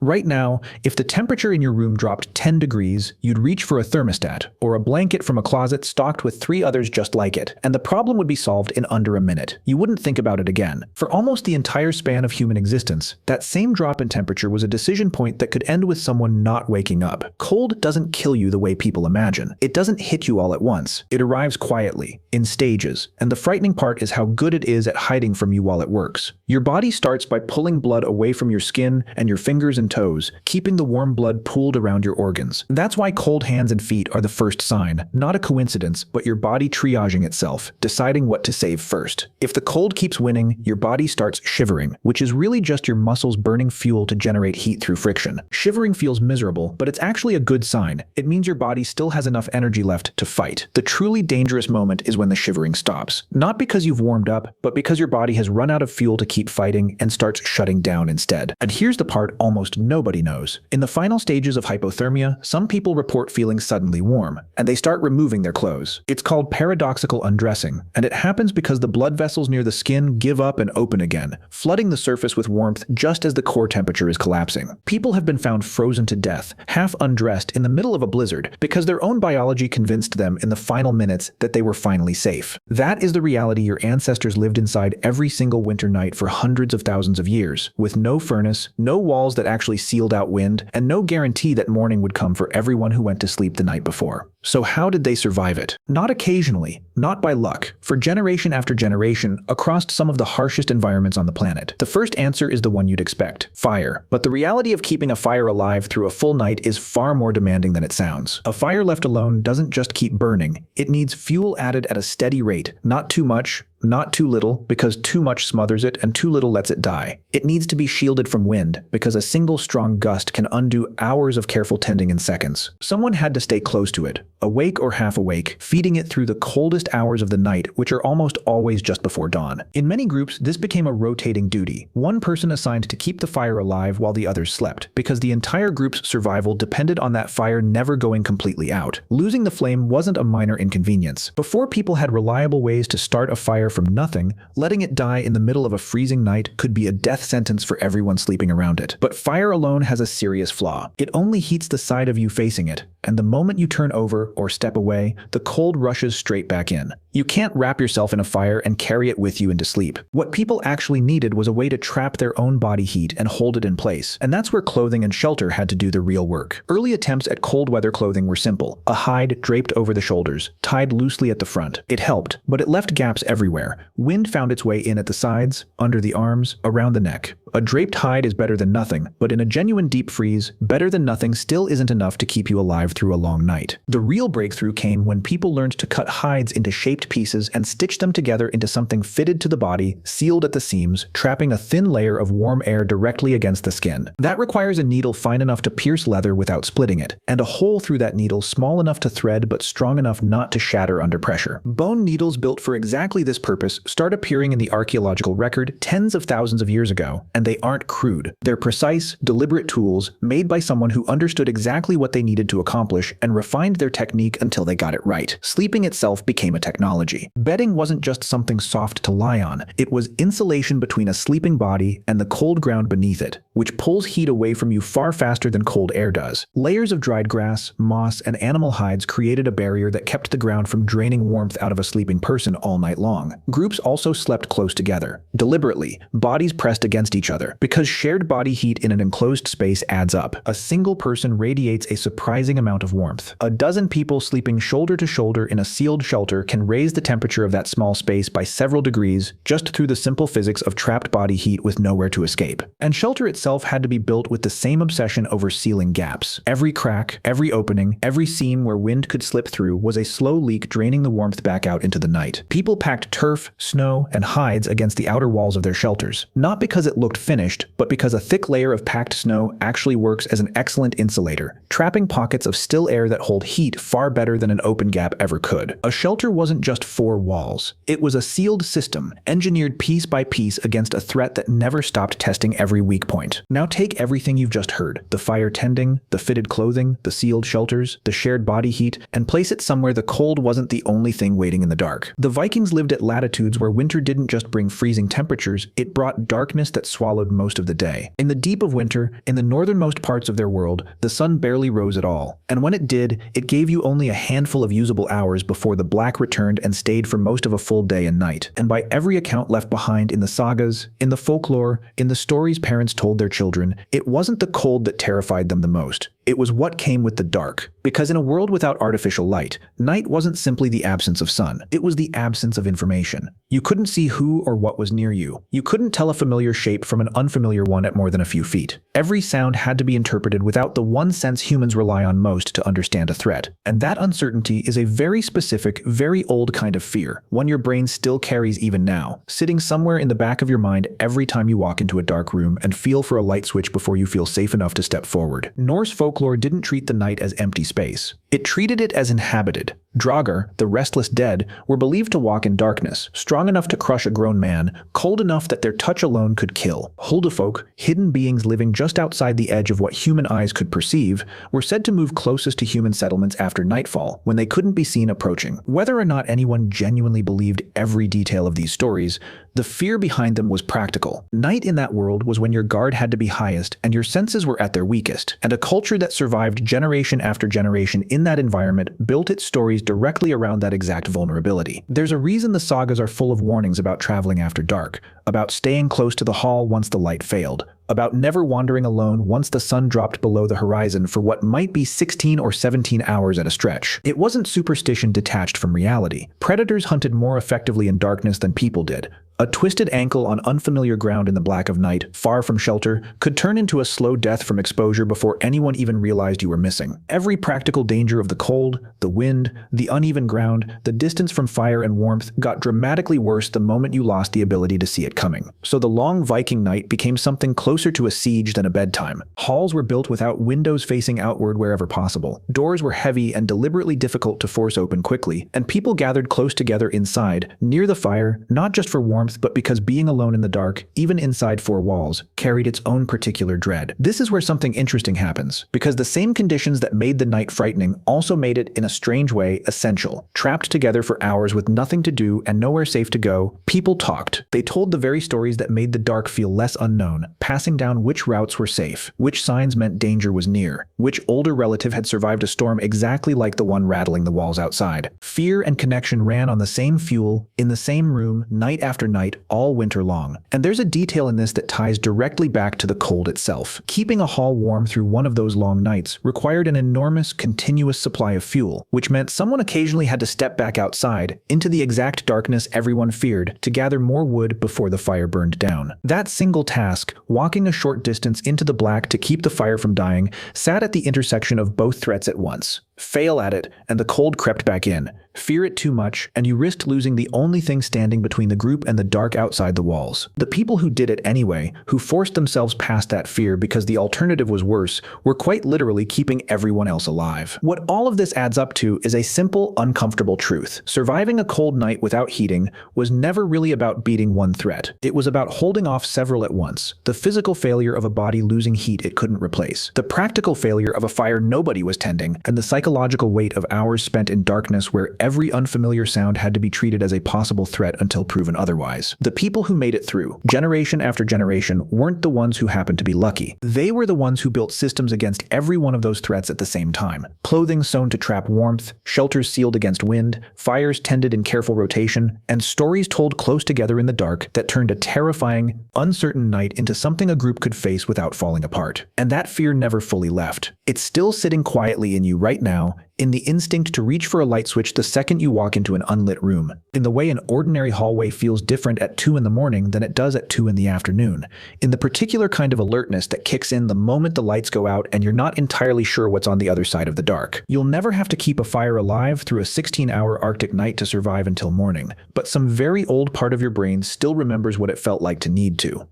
Right now, if the temperature in your room dropped 10 degrees, you'd reach for a thermostat or a blanket from a closet stocked with 3 others just like it, and the problem would be solved in under a minute. You wouldn't think about it again. For almost the entire span of human existence, that same drop in temperature was a decision point that could end with someone not waking up. Cold doesn't kill you the way people imagine. It doesn't hit you all at once. It arrives quietly, in stages, and the frightening part is how good it is at hiding from you while it works. Your body starts by pulling blood away from your skin and your fingers and toes, keeping the warm blood pooled around your organs. That's why cold hands and feet are the first sign, not a coincidence, but your body triaging itself, deciding what to save first. If the cold keeps winning, your body starts shivering, which is really just your muscles burning fuel to generate heat through friction. Shivering feels miserable, but it's actually a good sign. It means your body still has enough energy left to fight. The truly dangerous moment is when the shivering stops. Not because you've warmed up, but because your body has run out of fuel to keep fighting and starts shutting down instead. And here's the part almost nobody knows. In the final stages of hypothermia, some people report feeling suddenly warm, and they start removing their clothes. It's called paradoxical undressing, and it happens because the blood vessels near the skin give up and open again, flooding the surface with warmth just as the core temperature is collapsing. People have been found frozen to death, half undressed in the middle of a blizzard, because their own biology convinced them in the final minutes that they were finally safe. That is the reality your ancestors lived inside every single winter night for hundreds of thousands of years, with no furnace, no walls that actually sealed out wind, and no guarantee that morning would come for everyone who went to sleep the night before. So how did they survive it? Not occasionally, not by luck, for generation after generation across some of the harshest environments on the planet. The first answer is the one you'd expect: fire. But the reality of keeping a fire alive through a full night is far more demanding than it sounds. A fire left alone doesn't just keep burning, it needs fuel added at a steady rate, not too much, not too little, because too much smothers it and too little lets it die. It needs to be shielded from wind, because a single strong gust can undo hours of careful tending in seconds. Someone had to stay close to it, awake or half awake, feeding it through the coldest hours of the night, which are almost always just before dawn. In many groups, this became a rotating duty, one person assigned to keep the fire alive while the others slept, because the entire group's survival depended on that fire never going completely out. Losing the flame wasn't a minor inconvenience. Before people had reliable ways to start a fire from nothing, letting it die in the middle of a freezing night could be a death sentence for everyone sleeping around it. But fire alone has a serious flaw. It only heats the side of you facing it, and the moment you turn over or step away, the cold rushes straight back in. You can't wrap yourself in a fire and carry it with you into sleep. What people actually needed was a way to trap their own body heat and hold it in place, and that's where clothing and shelter had to do the real work. Early attempts at cold weather clothing were simple: a hide draped over the shoulders, tied loosely at the front. It helped, but it left gaps everywhere. Wind found its way in at the sides, under the arms, around the neck. A draped hide is better than nothing, but in a genuine deep freeze, better than nothing still isn't enough to keep you alive through a long night. The real breakthrough came when people learned to cut hides into shaped pieces and stitch them together into something fitted to the body, sealed at the seams, trapping a thin layer of warm air directly against the skin. That requires a needle fine enough to pierce leather without splitting it, and a hole through that needle small enough to thread but strong enough not to shatter under pressure. Bone needles built for exactly this purpose start appearing in the archaeological record tens of thousands of years ago, and they aren't crude. They're precise, deliberate tools made by someone who understood exactly what they needed to accomplish and refined their technique until they got it right. Sleeping itself became a technology. Bedding wasn't just something soft to lie on, it was insulation between a sleeping body and the cold ground beneath it, which pulls heat away from you far faster than cold air does. Layers of dried grass, moss, and animal hides created a barrier that kept the ground from draining warmth out of a sleeping person all night long. Groups also slept close together, deliberately, bodies pressed against each other, because shared body heat in an enclosed space adds up. A single person radiates a surprising amount of warmth. A dozen people sleeping shoulder to shoulder in a sealed shelter can raise the temperature of that small space by several degrees just through the simple physics of trapped body heat with nowhere to escape. And shelter itself had to be built with the same obsession over sealing gaps. Every crack, every opening, every seam where wind could slip through was a slow leak draining the warmth back out into the night. People packed turf, snow, and hides against the outer walls of their shelters, not because it looked finished, but because a thick layer of packed snow actually works as an excellent insulator, trapping pockets of of still air that hold heat far better than an open gap ever could. A shelter wasn't just four walls. It was a sealed system, engineered piece by piece against a threat that never stopped testing every weak point. Now take everything you've just heard, the fire tending, the fitted clothing, the sealed shelters, the shared body heat, and place it somewhere the cold wasn't the only thing waiting in the dark. The Vikings lived at latitudes where winter didn't just bring freezing temperatures, it brought darkness that swallowed most of the day. In the deep of winter, in the northernmost parts of their world, the sun barely rose at all, and when it did, it gave you only a handful of usable hours before the black returned and stayed for most of a full day and night. And by every account left behind in the sagas, in the folklore, in the stories parents told their children, it wasn't the cold that terrified them the most. It was what came with the dark. Because in a world without artificial light, night wasn't simply the absence of sun. It was the absence of information. You couldn't see who or what was near you. You couldn't tell a familiar shape from an unfamiliar one at more than a few feet. Every sound had to be interpreted without the one sense humans rely on most to understand a threat. And that uncertainty is a very specific, very old kind of fear, one your brain still carries even now, sitting somewhere in the back of your mind every time you walk into a dark room and feel for a light switch before you feel safe enough to step forward. Norse folklore didn't treat the night as empty space. It treated it as inhabited. Draugr, the restless dead, were believed to walk in darkness, strong enough to crush a grown man, cold enough that their touch alone could kill. Huldufolk, hidden beings living just outside the edge of what human eyes could perceive, were said to move closest to human settlements after nightfall, when they couldn't be seen approaching. Whether or not anyone genuinely believed every detail of these stories, the fear behind them was practical. Night in that world was when your guard had to be highest and your senses were at their weakest, and a culture that survived generation after generation in that environment built its stories directly around that exact vulnerability. There's a reason the sagas are full of warnings about traveling after dark, about staying close to the hall once the light failed, about never wandering alone once the sun dropped below the horizon for what might be 16 or 17 hours at a stretch. It wasn't superstition detached from reality. Predators hunted more effectively in darkness than people did. A twisted ankle on unfamiliar ground in the black of night, far from shelter, could turn into a slow death from exposure before anyone even realized you were missing. Every practical danger of the cold, the wind, the uneven ground, the distance from fire and warmth got dramatically worse the moment you lost the ability to see it coming. So the long Viking night became something closer to a siege than a bedtime. Halls were built without windows facing outward wherever possible. Doors were heavy and deliberately difficult to force open quickly, and people gathered close together inside, near the fire, not just for warmth, but because being alone in the dark, even inside four walls, carried its own particular dread. This is where something interesting happens, because the same conditions that made the night frightening also made it, in a strange way, essential. Trapped together for hours with nothing to do and nowhere safe to go, people talked. They told the very stories that made the dark feel less unknown, passing down which routes were safe, which signs meant danger was near, which older relative had survived a storm exactly like the one rattling the walls outside. Fear and connection ran on the same fuel, in the same room, night after night, all winter long. And there's a detail in this that ties directly back to the cold itself. Keeping a hall warm through one of those long nights required an enormous, continuous supply of fuel, which meant someone occasionally had to step back outside, into the exact darkness everyone feared, to gather more wood before the fire burned down. That single task, walking a short distance into the black to keep the fire from dying, sat at the intersection of both threats at once. Fail at it, and the cold crept back in. Fear it too much, and you risked losing the only thing standing between the group and the dark outside the walls. The people who did it anyway, who forced themselves past that fear because the alternative was worse, were quite literally keeping everyone else alive. What all of this adds up to is a simple, uncomfortable truth. Surviving a cold night without heating was never really about beating one threat. It was about holding off several at once. The physical failure of a body losing heat it couldn't replace. The practical failure of a fire nobody was tending, and the psychological weight of hours spent in darkness where every unfamiliar sound had to be treated as a possible threat until proven otherwise. The people who made it through, generation after generation, weren't the ones who happened to be lucky. They were the ones who built systems against every one of those threats at the same time. Clothing sewn to trap warmth, shelters sealed against wind, fires tended in careful rotation, and stories told close together in the dark that turned a terrifying, uncertain night into something a group could face without falling apart. And that fear never fully left. It's still sitting quietly in you right now, in the instinct to reach for a light switch the second you walk into an unlit room, in the way an ordinary hallway feels different at 2 in the morning than it does at 2 in the afternoon, in the particular kind of alertness that kicks in the moment the lights go out and you're not entirely sure what's on the other side of the dark. You'll never have to keep a fire alive through a 16-hour Arctic night to survive until morning, but some very old part of your brain still remembers what it felt like to need to.